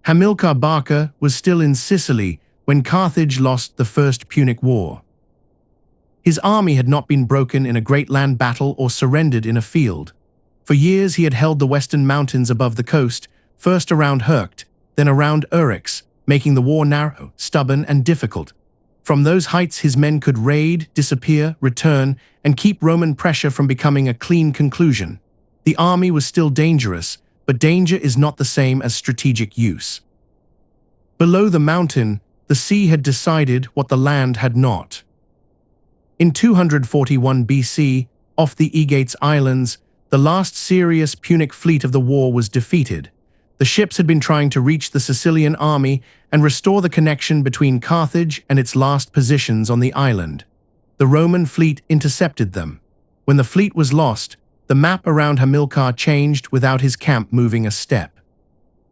Hamilcar Barca was still in Sicily when Carthage lost the First Punic War. His army had not been broken in a great land battle or surrendered in a field. For years he had held the western mountains above the coast, first around Herct, then around Eryx, making the war narrow, stubborn, and difficult. From those heights his men could raid, disappear, return, and keep Roman pressure from becoming a clean conclusion. The army was still dangerous, but danger is not the same as strategic use. Below the mountain, the sea had decided what the land had not. In 241 BC, off the Aegates Islands, the last serious Punic fleet of the war was defeated. The ships had been trying to reach the Sicilian army and restore the connection between Carthage and its last positions on the island. The Roman fleet intercepted them. When the fleet was lost, the map around Hamilcar changed without his camp moving a step.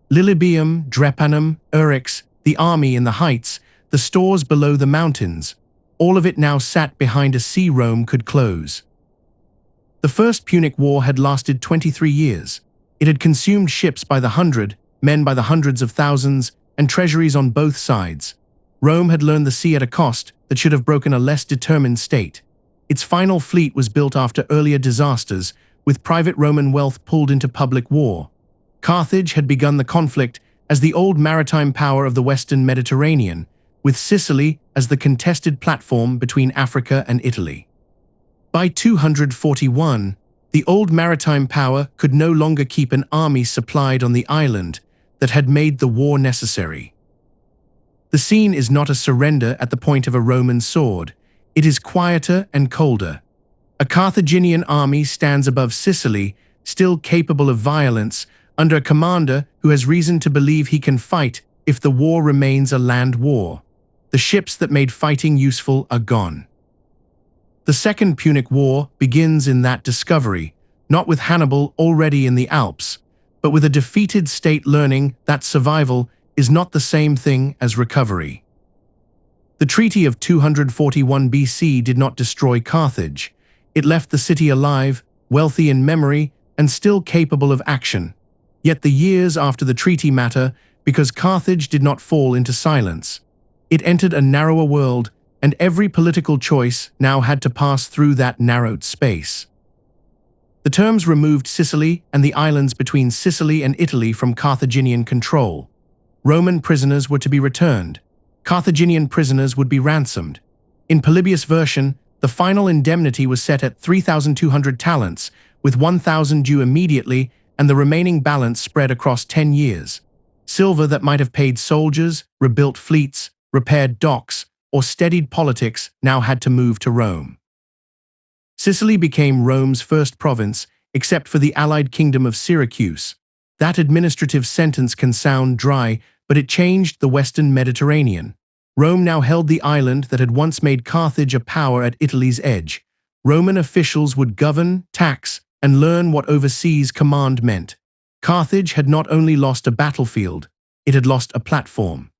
Lilybaeum, Drepanum, Eryx, the army in the heights, the stores below the mountains, all of it now sat behind a sea Rome could close. The First Punic War had lasted 23 years. It had consumed ships by the hundred, men by the hundreds of thousands, and treasuries on both sides. Rome had learned the sea at a cost that should have broken a less determined state. Its final fleet was built after earlier disasters, with private Roman wealth pulled into public war. Carthage had begun the conflict as the old maritime power of the Western Mediterranean, with Sicily as the contested platform between Africa and Italy. By 241, the old maritime power could no longer keep an army supplied on the island that had made the war necessary. The scene is not a surrender at the point of a Roman sword. It is quieter and colder. A Carthaginian army stands above Sicily, still capable of violence, under a commander who has reason to believe he can fight if the war remains a land war. The ships that made fighting useful are gone. The Second Punic War begins in that discovery, not with Hannibal already in the Alps, but with a defeated state learning that survival is not the same thing as recovery. The Treaty of 241 BC did not destroy Carthage. It left the city alive, wealthy in memory, and still capable of action. Yet the years after the treaty matter because Carthage did not fall into silence. It entered a narrower world, and every political choice now had to pass through that narrowed space. The terms removed Sicily and the islands between Sicily and Italy from Carthaginian control. Roman prisoners were to be returned. Carthaginian prisoners would be ransomed. In Polybius' version, the final indemnity was set at 3,200 talents, with 1,000 due immediately and the remaining balance spread across 10 years. Silver that might have paid soldiers, rebuilt fleets, repaired docks, or steadied politics now had to move to Rome. Sicily became Rome's first province, except for the allied kingdom of Syracuse. That administrative sentence can sound dry, but it changed the Western Mediterranean. Rome now held the island that had once made Carthage a power at Italy's edge. Roman officials would govern, tax, and learn what overseas command meant. Carthage had not only lost a battlefield, it had lost a platform.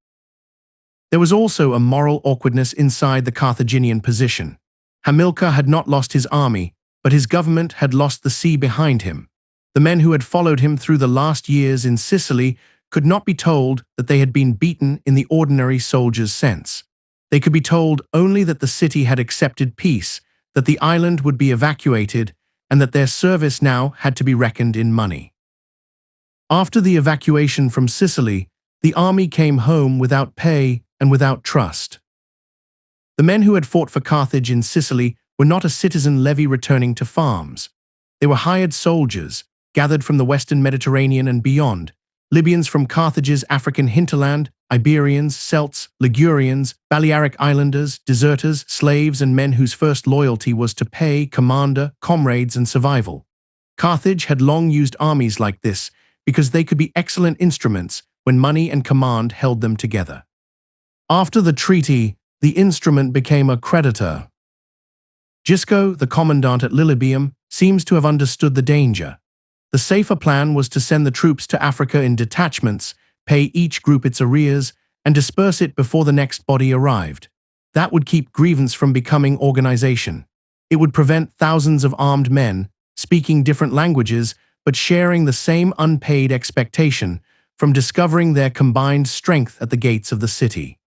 There was also a moral awkwardness inside the Carthaginian position. Hamilcar had not lost his army, but his government had lost the sea behind him. The men who had followed him through the last years in Sicily could not be told that they had been beaten in the ordinary soldier's sense. They could be told only that the city had accepted peace, that the island would be evacuated, and that their service now had to be reckoned in money. After the evacuation from Sicily, the army came home without pay and without trust. The men who had fought for Carthage in Sicily were not a citizen levy returning to farms. They were hired soldiers, gathered from the Western Mediterranean and beyond, Libyans from Carthage's African hinterland, Iberians, Celts, Ligurians, Balearic Islanders, deserters, slaves, and men whose first loyalty was to pay, commander, comrades, and survival. Carthage had long used armies like this because they could be excellent instruments when money and command held them together. After the treaty, the instrument became a creditor. Gisco, the commandant at Lilybaeum, seems to have understood the danger. The safer plan was to send the troops to Africa in detachments, pay each group its arrears, and disperse it before the next body arrived. That would keep grievance from becoming organization. It would prevent thousands of armed men, speaking different languages but sharing the same unpaid expectation, from discovering their combined strength at the gates of the city.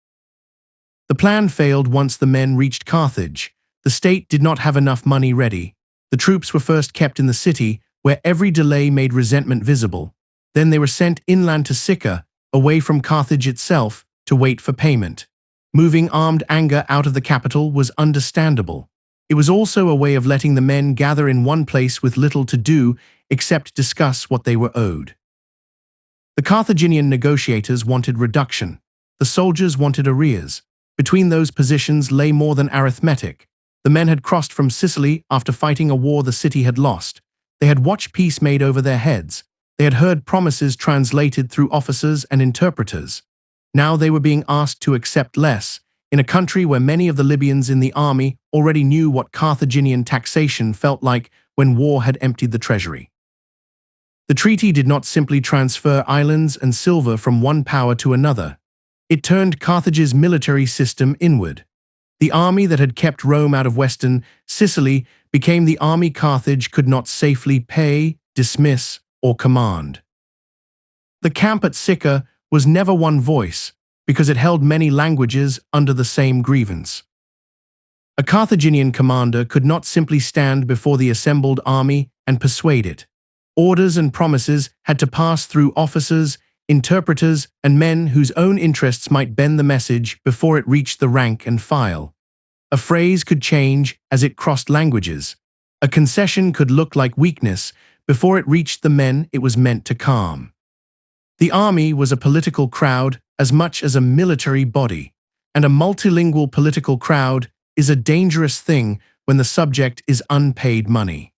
The plan failed once the men reached Carthage. The state did not have enough money ready. The troops were first kept in the city, where every delay made resentment visible. Then they were sent inland to Sicca, away from Carthage itself, to wait for payment. Moving armed anger out of the capital was understandable. It was also a way of letting the men gather in one place with little to do except discuss what they were owed. The Carthaginian negotiators wanted reduction. The soldiers wanted arrears. Between those positions lay more than arithmetic. The men had crossed from Sicily after fighting a war the city had lost. They had watched peace made over their heads. They had heard promises translated through officers and interpreters. Now they were being asked to accept less, in a country where many of the Libyans in the army already knew what Carthaginian taxation felt like when war had emptied the treasury. The treaty did not simply transfer islands and silver from one power to another. It turned Carthage's military system inward. The army that had kept Rome out of western Sicily became the army Carthage could not safely pay, dismiss, or command. The camp at Sicca was never one voice, because it held many languages under the same grievance. A Carthaginian commander could not simply stand before the assembled army and persuade it. Orders and promises had to pass through officers, interpreters, and men whose own interests might bend the message before it reached the rank and file. A phrase could change as it crossed languages. A concession could look like weakness before it reached the men it was meant to calm. The army was a political crowd as much as a military body, and a multilingual political crowd is a dangerous thing when the subject is unpaid money.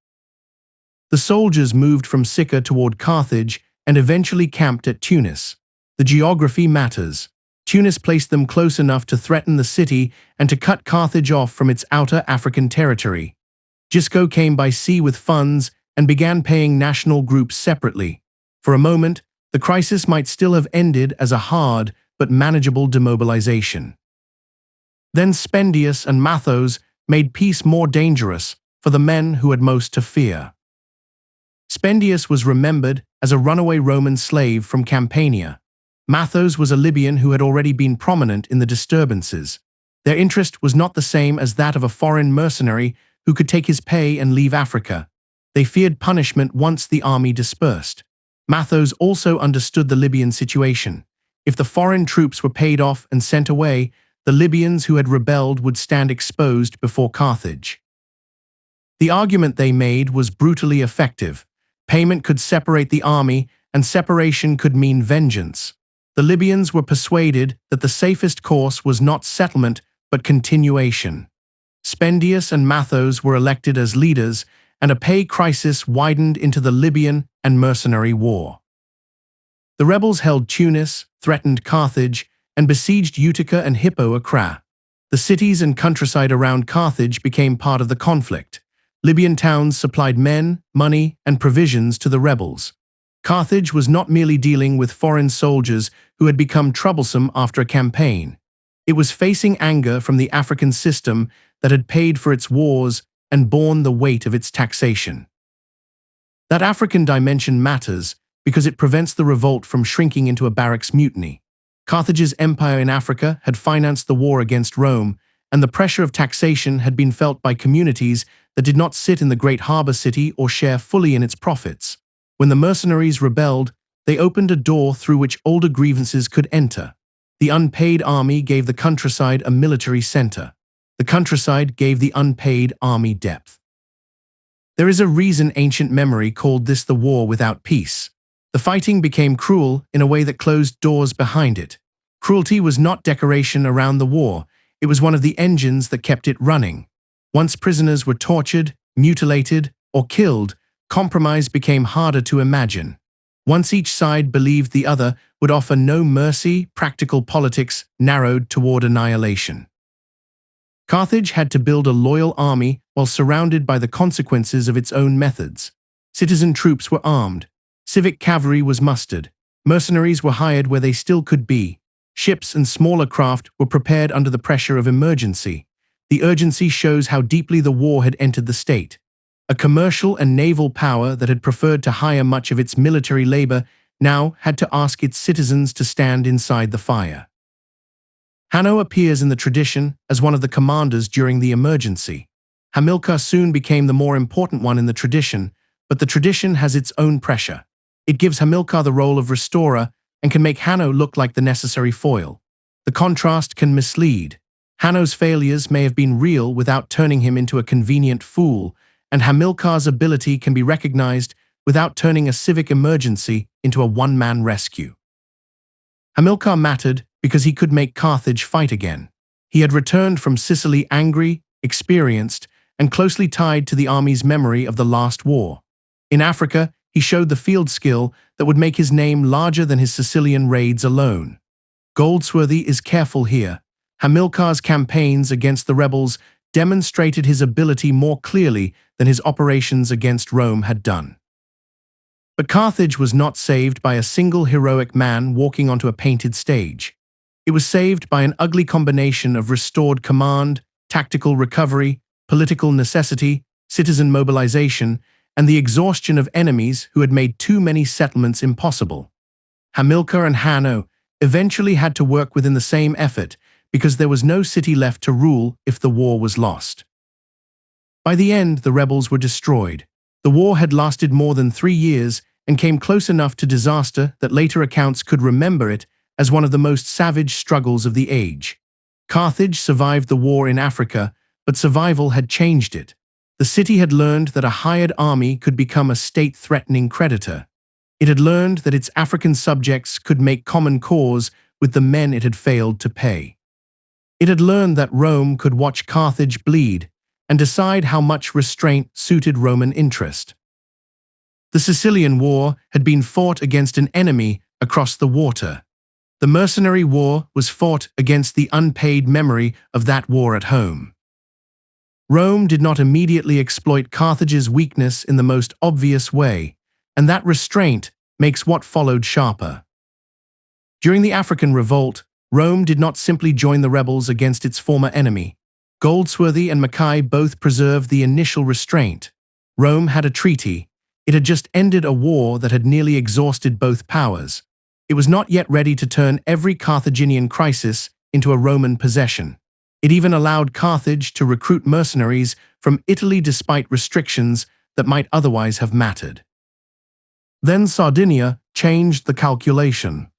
The soldiers moved from Sicca toward Carthage and eventually camped at Tunis. The geography matters. Tunis placed them close enough to threaten the city and to cut Carthage off from its outer African territory. Gisco came by sea with funds and began paying national groups separately. For a moment, the crisis might still have ended as a hard but manageable demobilization. Then Spendius and Mathos made peace more dangerous for the men who had most to fear. Spendius was remembered as a runaway Roman slave from Campania. Mathos was a Libyan who had already been prominent in the disturbances. Their interest was not the same as that of a foreign mercenary who could take his pay and leave Africa. They feared punishment once the army dispersed. Mathos also understood the Libyan situation. If the foreign troops were paid off and sent away, the Libyans who had rebelled would stand exposed before Carthage. The argument they made was brutally effective. Payment could separate the army, and separation could mean vengeance. The Libyans were persuaded that the safest course was not settlement but continuation. Spendius and Mathos were elected as leaders, and a pay crisis widened into the Libyan and Mercenary War. The rebels held Tunis, threatened Carthage, and besieged Utica and Hippo Acra. The cities and countryside around Carthage became part of the conflict. Libyan towns supplied men, money, and provisions to the rebels. Carthage was not merely dealing with foreign soldiers who had become troublesome after a campaign. It was facing anger from the African system that had paid for its wars and borne the weight of its taxation. That African dimension matters because it prevents the revolt from shrinking into a barracks mutiny. Carthage's empire in Africa had financed the war against Rome, and the pressure of taxation had been felt by communities that did not sit in the great harbor city or share fully in its profits. When the mercenaries rebelled, they opened a door through which older grievances could enter. The unpaid army gave the countryside a military center. The countryside gave the unpaid army depth. There is a reason ancient memory called this the war without peace. The fighting became cruel in a way that closed doors behind it. Cruelty was not decoration around the war, it was one of the engines that kept it running. Once prisoners were tortured, mutilated, or killed, compromise became harder to imagine. Once each side believed the other would offer no mercy, practical politics narrowed toward annihilation. Carthage had to build a loyal army while surrounded by the consequences of its own methods. Citizen troops were armed. Civic cavalry was mustered. Mercenaries were hired where they still could be. Ships and smaller craft were prepared under the pressure of emergency. The urgency shows how deeply the war had entered the state. A commercial and naval power that had preferred to hire much of its military labor now had to ask its citizens to stand inside the fire. Hanno appears in the tradition as one of the commanders during the emergency. Hamilcar soon became the more important one in the tradition, but the tradition has its own pressure. It gives Hamilcar the role of restorer and can make Hanno look like the necessary foil. The contrast can mislead. Hanno's failures may have been real without turning him into a convenient fool, and Hamilcar's ability can be recognized without turning a civic emergency into a one-man rescue. Hamilcar mattered because he could make Carthage fight again. He had returned from Sicily angry, experienced, and closely tied to the army's memory of the last war. In Africa, he showed the field skill that would make his name larger than his Sicilian raids alone. Goldsworthy is careful here. Hamilcar's campaigns against the rebels demonstrated his ability more clearly than his operations against Rome had done. But Carthage was not saved by a single heroic man walking onto a painted stage. It was saved by an ugly combination of restored command, tactical recovery, political necessity, citizen mobilization, and the exhaustion of enemies who had made too many settlements impossible. Hamilcar and Hanno eventually had to work within the same effort because there was no city left to rule if the war was lost. By the end, the rebels were destroyed. The war had lasted more than 3 years and came close enough to disaster that later accounts could remember it as one of the most savage struggles of the age. Carthage survived the war in Africa, but survival had changed it. The city had learned that a hired army could become a state-threatening creditor. It had learned that its African subjects could make common cause with the men it had failed to pay. It had learned that Rome could watch Carthage bleed and decide how much restraint suited Roman interest. The Sicilian War had been fought against an enemy across the water. The Mercenary War was fought against the unpaid memory of that war at home. Rome did not immediately exploit Carthage's weakness in the most obvious way, and that restraint makes what followed sharper. During the African revolt, Rome did not simply join the rebels against its former enemy. Goldsworthy and Mackay both preserved the initial restraint. Rome had a treaty. It had just ended a war that had nearly exhausted both powers. It was not yet ready to turn every Carthaginian crisis into a Roman possession. It even allowed Carthage to recruit mercenaries from Italy despite restrictions that might otherwise have mattered. Then Sardinia changed the calculation.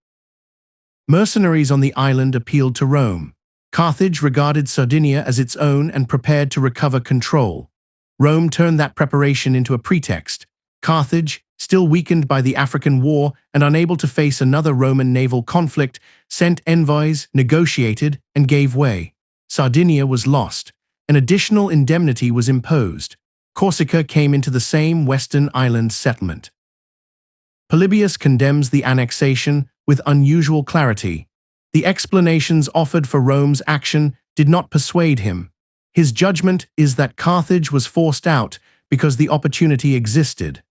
Mercenaries on the island appealed to Rome. Carthage regarded Sardinia as its own and prepared to recover control. Rome turned that preparation into a pretext. Carthage, still weakened by the African War and unable to face another Roman naval conflict, sent envoys, negotiated, and gave way. Sardinia was lost. An additional indemnity was imposed. Corsica came into the same western island settlement. Polybius condemns the annexation with unusual clarity. The explanations offered for Rome's action did not persuade him. His judgment is that Carthage was forced out because the opportunity existed.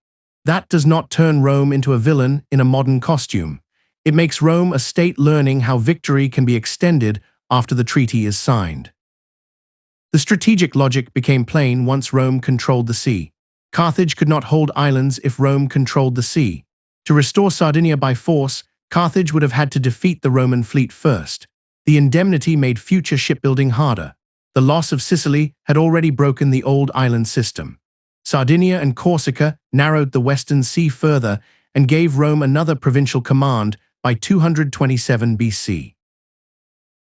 That does not turn Rome into a villain in a modern costume. It makes Rome a state learning how victory can be extended after the treaty is signed. The strategic logic became plain once Rome controlled the sea. Carthage could not hold islands if Rome controlled the sea. To restore Sardinia by force, Carthage would have had to defeat the Roman fleet first. The indemnity made future shipbuilding harder. The loss of Sicily had already broken the old island system. Sardinia and Corsica narrowed the Western Sea further and gave Rome another provincial command by 227 BC.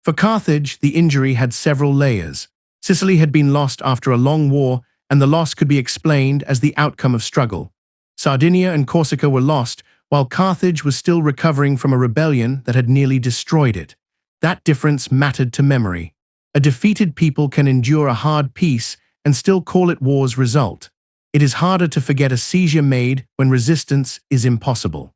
For Carthage, the injury had several layers. Sicily had been lost after a long war, and the loss could be explained as the outcome of struggle. Sardinia and Corsica were lost, while Carthage was still recovering from a rebellion that had nearly destroyed it. That difference mattered to memory. A defeated people can endure a hard peace and still call it war's result. It is harder to forget a seizure made when resistance is impossible.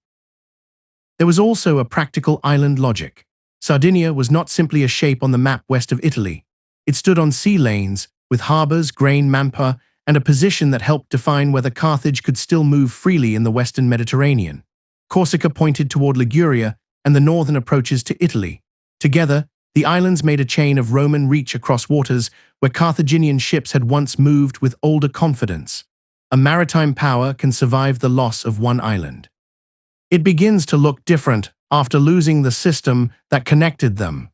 There was also a practical island logic. Sardinia was not simply a shape on the map west of Italy. It stood on sea lanes, with harbors, grain manpower, and a position that helped define whether Carthage could still move freely in the western Mediterranean. Corsica pointed toward Liguria and the northern approaches to Italy. Together, the islands made a chain of Roman reach across waters where Carthaginian ships had once moved with older confidence. A maritime power can survive the loss of one island. It begins to look different after losing the system that connected them.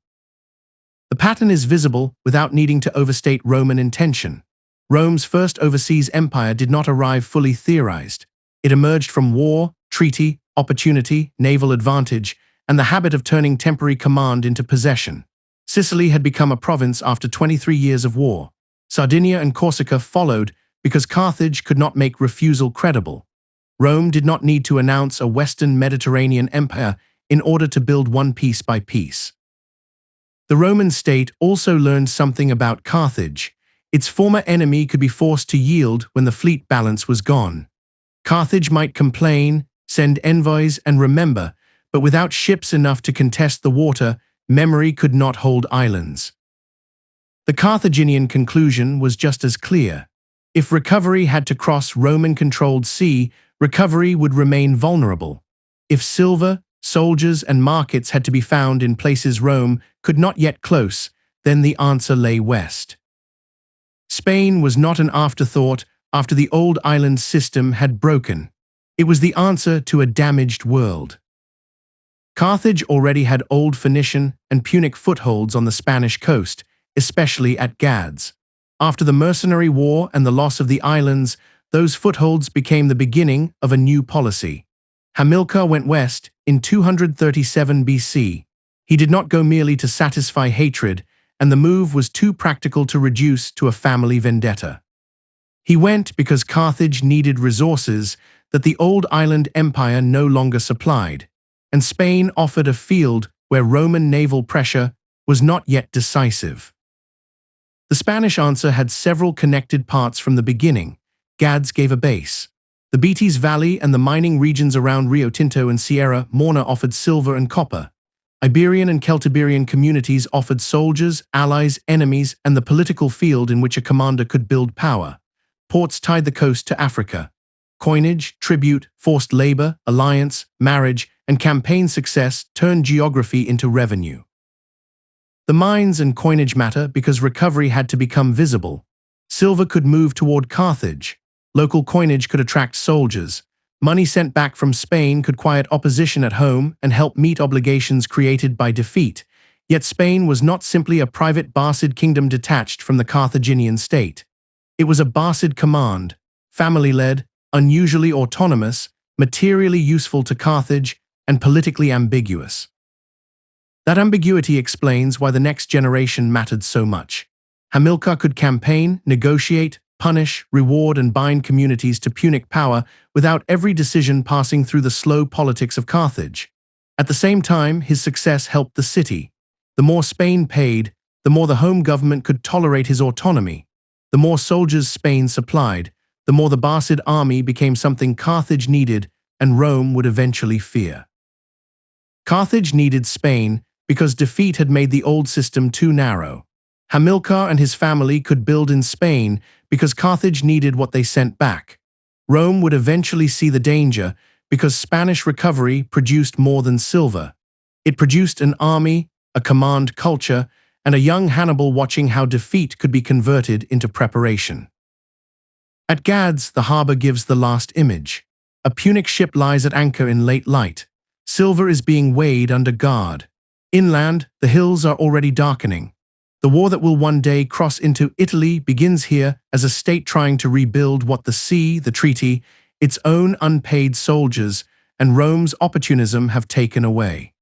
The pattern is visible without needing to overstate Roman intention. Rome's first overseas empire did not arrive fully theorized. It emerged from war, treaty, opportunity, naval advantage, and the habit of turning temporary command into possession. Sicily had become a province after 23 years of war. Sardinia and Corsica followed because Carthage could not make refusal credible. Rome did not need to announce a Western Mediterranean empire in order to build one piece by piece. The Roman state also learned something about Carthage. Its former enemy could be forced to yield when the fleet balance was gone. Carthage might complain, send envoys, and remember, but without ships enough to contest the water, memory could not hold islands. The Carthaginian conclusion was just as clear. If recovery had to cross Roman-controlled sea, recovery would remain vulnerable. If silver, soldiers, and markets had to be found in places Rome could not yet close, then the answer lay west. Spain was not an afterthought after the old island system had broken. It was the answer to a damaged world. Carthage already had old Phoenician and Punic footholds on the Spanish coast, especially at Gades. After the Mercenary War and the loss of the islands, those footholds became the beginning of a new policy. Hamilcar went west in 237 BC. He did not go merely to satisfy hatred, and the move was too practical to reduce to a family vendetta. He went because Carthage needed resources that the old island empire no longer supplied, and Spain offered a field where Roman naval pressure was not yet decisive. The Spanish answer had several connected parts from the beginning. Gades gave a base. The Betis Valley and the mining regions around Rio Tinto and Sierra Morna offered silver and copper. Iberian and Celtiberian communities offered soldiers, allies, enemies, and the political field in which a commander could build power. Ports tied the coast to Africa. Coinage, tribute, forced labor, alliance, marriage, and campaign success turned geography into revenue. The mines and coinage matter because recovery had to become visible. Silver could move toward Carthage. Local coinage could attract soldiers. Money sent back from Spain could quiet opposition at home and help meet obligations created by defeat. Yet Spain was not simply a private Barcid kingdom detached from the Carthaginian state. It was a Barcid command, family-led, unusually autonomous, materially useful to Carthage, and politically ambiguous. That ambiguity explains why the next generation mattered so much. Hamilcar could campaign, negotiate, punish, reward, and bind communities to Punic power without every decision passing through the slow politics of Carthage. At the same time, his success helped the city. The more Spain paid, the more the home government could tolerate his autonomy. The more soldiers Spain supplied, the more the Barcid army became something Carthage needed and Rome would eventually fear. Carthage needed Spain because defeat had made the old system too narrow. Hamilcar and his family could build in Spain because Carthage needed what they sent back. Rome would eventually see the danger because Spanish recovery produced more than silver. It produced an army, a command culture, and a young Hannibal watching how defeat could be converted into preparation. At Gades, the harbor gives the last image. A Punic ship lies at anchor in late light. Silver is being weighed under guard. Inland, the hills are already darkening. The war that will one day cross into Italy begins here as a state trying to rebuild what the sea, the treaty, its own unpaid soldiers, and Rome's opportunism have taken away.